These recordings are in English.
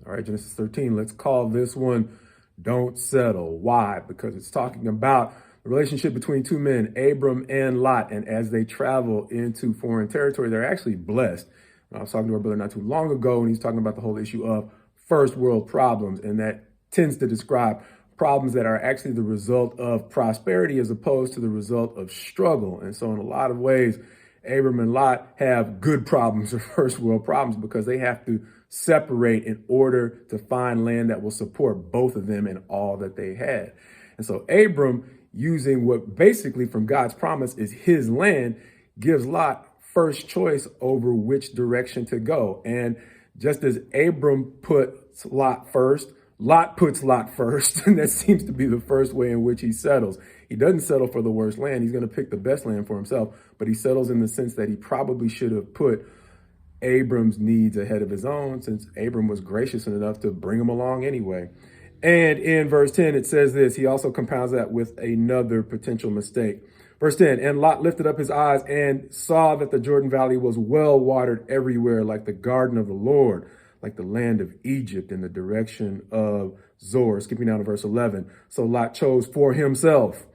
All right, Genesis 13, let's call this one Don't Settle. Why? Because it's talking about the relationship between two men, Abram and Lot. And as they travel into foreign territory, they're actually blessed. I was talking to our brother not too long ago, and he's talking about the whole issue of first world problems. And that tends to describe problems that are actually the result of prosperity as opposed to the result of struggle. And so in a lot of ways, Abram and Lot have good problems or first world problems because they have to separate in order to find land that will support both of them and all that they had. And so Abram, using what basically from God's promise is his land, gives Lot first choice over which direction to go. And just as Abram puts Lot first, Lot puts Lot first, and that seems to be the first way in which he settles. He doesn't settle for the worst land. He's going to pick the best land for himself, but he settles in the sense that he probably should have put Abram's needs ahead of his own, since Abram was gracious enough to bring him along anyway. And in verse 10, it says this, he also compounds that with another potential mistake. Verse 10, and Lot lifted up his eyes and saw that the Jordan Valley was well watered everywhere, like the garden of the Lord, like the land of Egypt in the direction of Zoar. Skipping down to verse 11. So Lot chose for himself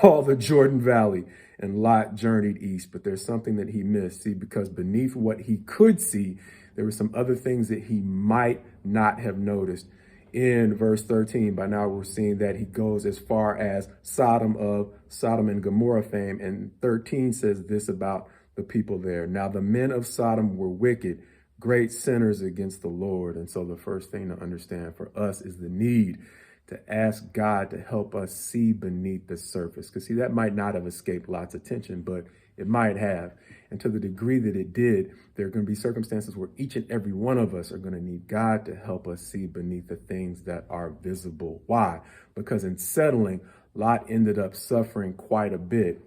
all the Jordan Valley, and Lot journeyed east. But there's something that he missed. See, because beneath what he could see, there were some other things that he might not have noticed. In verse 13, by now we're seeing that he goes as far as Sodom and Gomorrah fame. And 13 says this about the people there. Now the men of Sodom were wicked, great sinners against the Lord. And so the first thing to understand for us is the need to ask God to help us see beneath the surface. Because see, that might not have escaped Lot's attention, but it might have. And to the degree that it did, there are going to be circumstances where each and every one of us are going to need God to help us see beneath the things that are visible. Why? Because in settling, Lot ended up suffering quite a bit.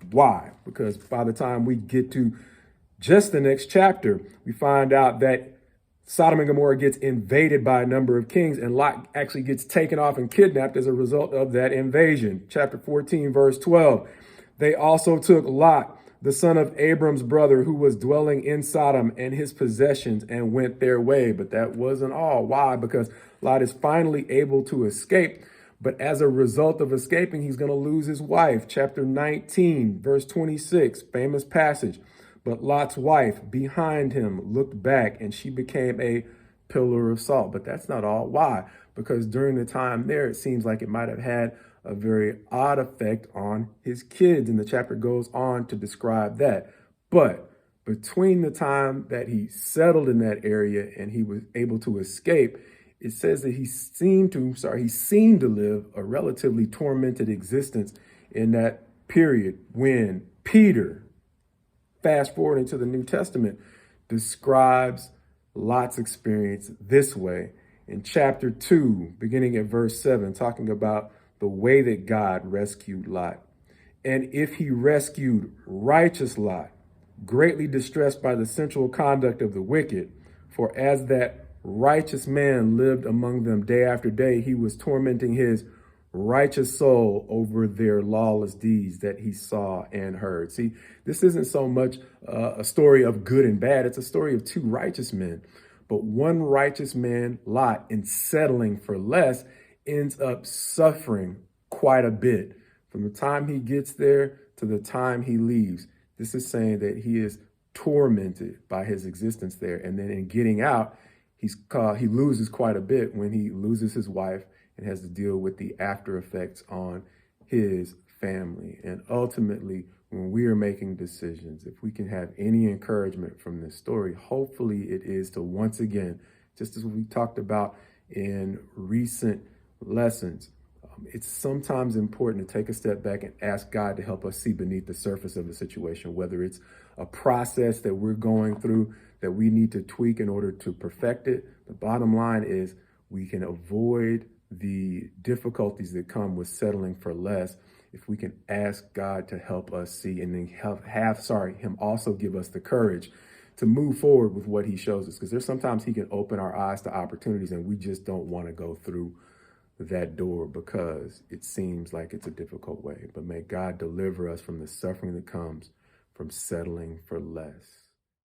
Why? Because by the time we get to just the next chapter, we find out that Sodom and Gomorrah gets invaded by a number of kings, and Lot actually gets taken off and kidnapped as a result of that invasion. Chapter 14, verse 12. They also took Lot, the son of Abram's brother, who was dwelling in Sodom, and his possessions, and went their way. But that wasn't all. Why? Because Lot is finally able to escape. But as a result of escaping, he's going to lose his wife. Chapter 19, verse 26, famous passage. But Lot's wife behind him looked back, and she became a pillar of salt. But that's not all. Why? Because during the time there, it seems like it might have had a very odd effect on his kids. And the chapter goes on to describe that. But between the time that he settled in that area and he was able to escape, it says that he seemed to live a relatively tormented existence in that period when Peter, fast forwarding to the New Testament, describes Lot's experience this way in chapter 2, beginning at verse 7, talking about the way that God rescued Lot. And if he rescued righteous Lot, greatly distressed by the sensual conduct of the wicked, for as that righteous man lived among them day after day, he was tormenting his righteous soul over their lawless deeds that he saw and heard. See, this isn't so much a story of good and bad. It's a story of two righteous men. But one righteous man, Lot, in settling for less, ends up suffering quite a bit from the time he gets there to the time he leaves. This is saying that he is tormented by his existence there. And then in getting out, he loses quite a bit when he loses his wife and has to deal with the after effects on his family. And ultimately, when we are making decisions, if we can have any encouragement from this story, hopefully it is to once again, just as we talked about in recent lessons, it's sometimes important to take a step back and ask God to help us see beneath the surface of the situation, whether it's a process that we're going through that we need to tweak in order to perfect it. The bottom line is we can avoid the difficulties that come with settling for less if we can ask God to help us see, and then him also give us the courage to move forward with what he shows us. Because there's sometimes he can open our eyes to opportunities and we just don't want to go through that door because it seems like it's a difficult way. But may God deliver us from the suffering that comes from settling for less.